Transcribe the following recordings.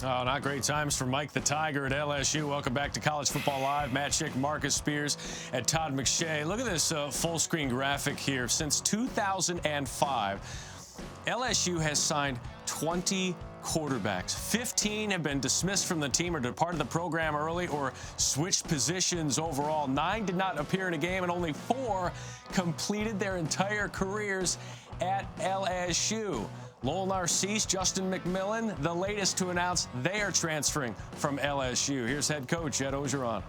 Oh, not great times for Mike the Tiger at LSU. Welcome back to College Football Live. Matt Schick, Marcus Spears, and Todd McShay. Look at this full-screen graphic here. Since 2005, LSU has signed 20 quarterbacks. 15 have been dismissed from the team or departed the program early or switched positions overall. 9 did not appear in a game, and only 4 completed their entire careers at LSU. Lowell, Narcisse, Justin McMillan, the latest to announce they are transferring from LSU. Here's head coach Ed Orgeron.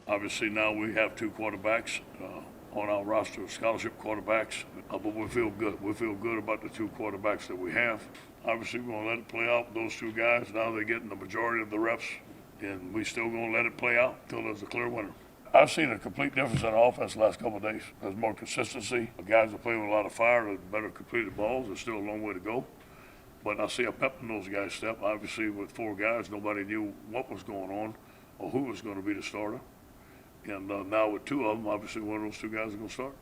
Obviously, now we have 2 quarterbacks on our roster of scholarship quarterbacks, but we feel good. We feel good about the 2 quarterbacks that we have. Obviously, we're going to let it play out with those 2 guys. Now they're getting the majority of the reps, and we still going to let it play out until there's a clear winner. I've seen a complete difference in offense the last couple of days. There's more consistency. The guys are playing with a lot of fire. There's better completed balls. There's still a long way to go. But I see a pep in those guys' step. Obviously, with 4 guys, nobody knew what was going on or who was going to be the starter. And now with 2 of them, obviously one of those 2 guys is going to start.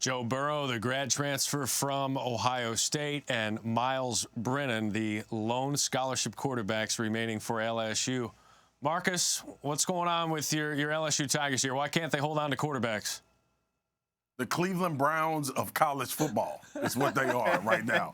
Joe Burrow, the grad transfer from Ohio State, and Myles Brennan, the lone scholarship quarterbacks remaining for LSU. Marcus, what's going on with your LSU Tigers here? Why can't they hold on to quarterbacks? The Cleveland Browns of college football is what they are right now.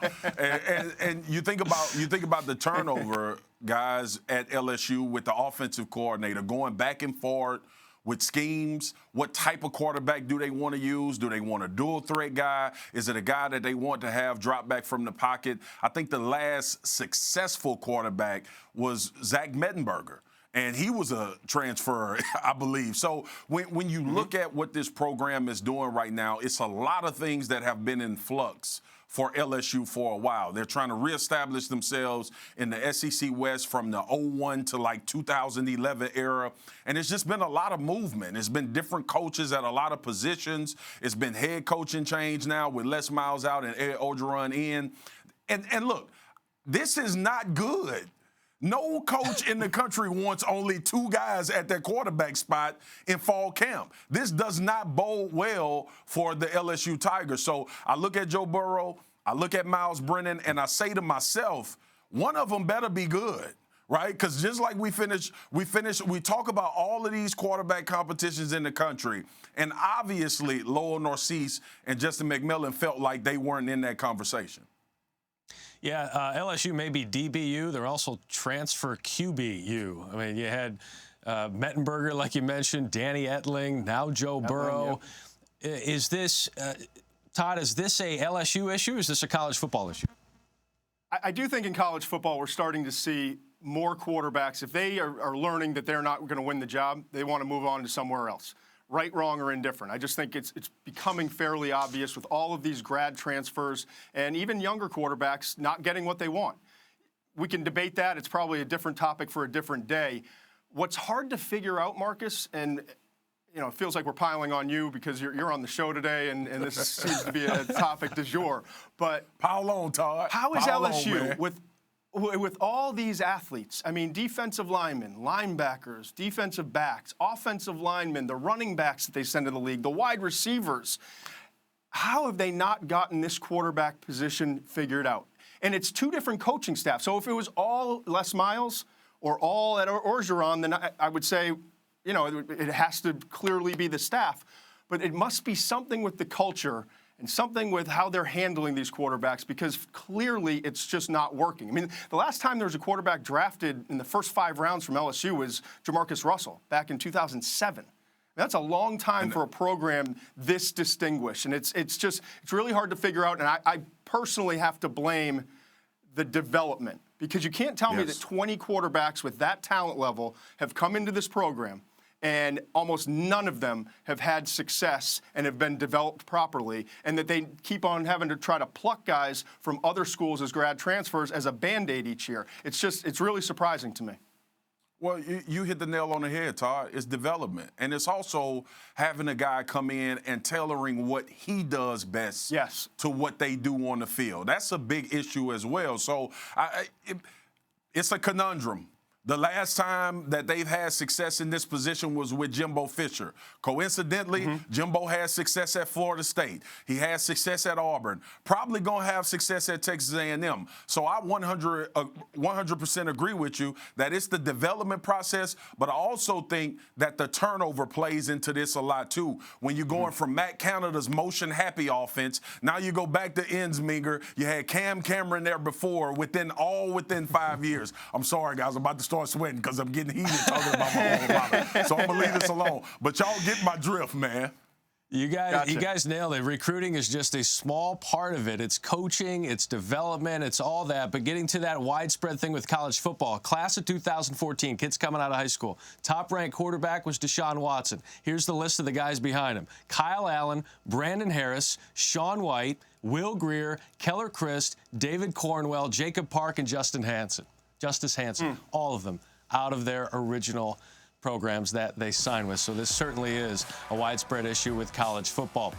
And you think about the turnover, guys, at LSU with the offensive coordinator going back and forth with schemes. What type of quarterback do they want to use? Do they want a dual threat guy? Is it a guy that they want to have drop back from the pocket? I think the last successful quarterback was Zach Mettenberger. And he was a transfer, I believe. So when you look at what this program is doing right now, it's a lot of things that have been in flux for LSU for a while. They're trying to reestablish themselves in the SEC West from the 01 to like 2011 era. And it's just been a lot of movement. It's been different coaches at a lot of positions. It's been head coaching change now with Les Myles out and Ed Orgeron in. And look, this is not good. No coach in the country wants only 2 guys at their quarterback spot in fall camp. This does not bode well for the LSU Tigers. So I look at Joe Burrow, I look at Myles Brennan, and I say to myself, one of them better be good, right? Because just like we talk about all of these quarterback competitions in the country, and obviously Lowell, Narcisse, and Justin McMillan felt like they weren't in that conversation. Yeah, LSU may be DBU. They're also transfer QBU. I mean, you had Mettenberger, like you mentioned, Danny Etling, now Joe Burrow. Yeah. Is this, Todd, is this a LSU issue or is this a college football issue? I do think in college football we're starting to see more quarterbacks. If they are learning that they're not going to win the job, they want to move on to somewhere else. Right, wrong, or indifferent. I just think it's becoming fairly obvious with all of these grad transfers and even younger quarterbacks not getting what they want. We can debate that. It's probably a different topic for a different day. What's hard to figure out, Marcus, and it feels like we're piling on you because you're on the show today and this seems to be a topic du jour. But pile on, Todd. How is LSU with all these athletes, I mean, defensive linemen, linebackers, defensive backs, offensive linemen, the running backs that they send to the league, the wide receivers, how have they not gotten this quarterback position figured out? And it's 2 different coaching staffs. So if it was all Les Myles or all Ed Orgeron, then I would say, it has to clearly be the staff. But it must be something with the culture and something with how they're handling these quarterbacks because clearly it's just not working. I mean, the last time there was a quarterback drafted in the first 5 rounds from LSU was Jamarcus Russell back in 2007. That's a long time for a program this distinguished. And it's really hard to figure out. And I personally have to blame the development because you can't tell me that 20 quarterbacks with that talent level have come into this program and almost none of them have had success and have been developed properly, and that they keep on having to try to pluck guys from other schools as grad transfers as a Band-Aid each year. It's really surprising to me. Well, you hit the nail on the head, Todd. It's development. And it's also having a guy come in and tailoring what he does best to what they do on the field. That's a big issue as well. So it's a conundrum. The last time that they've had success in this position was with Jimbo Fisher. Coincidentally, Jimbo had success at Florida State. He had success at Auburn. Probably going to have success at Texas A&M. So I 100% agree with you that it's the development process, but I also think that the turnover plays into this a lot too. When you're going from Matt Canada's motion-happy offense, now you go back to Ensminger. You had Cam Cameron there before, within 5 years. I'm sorry, guys. I'm about to start sweating because I'm getting heated talking about my alma mater. So I'm going to leave this alone. But y'all get my drift, man. You guys nailed it. Recruiting is just a small part of it. It's coaching, it's development, it's all that. But getting to that widespread thing with college football, class of 2014, kids coming out of high school. Top-ranked quarterback was Deshaun Watson. Here's the list of the guys behind him. Kyle Allen, Brandon Harris, Sean White, Will Greer, Keller Christ, David Cornwell, Jacob Park, and Justice Hansen. All of them out of their original programs that they signed with. So this certainly is a widespread issue with college football.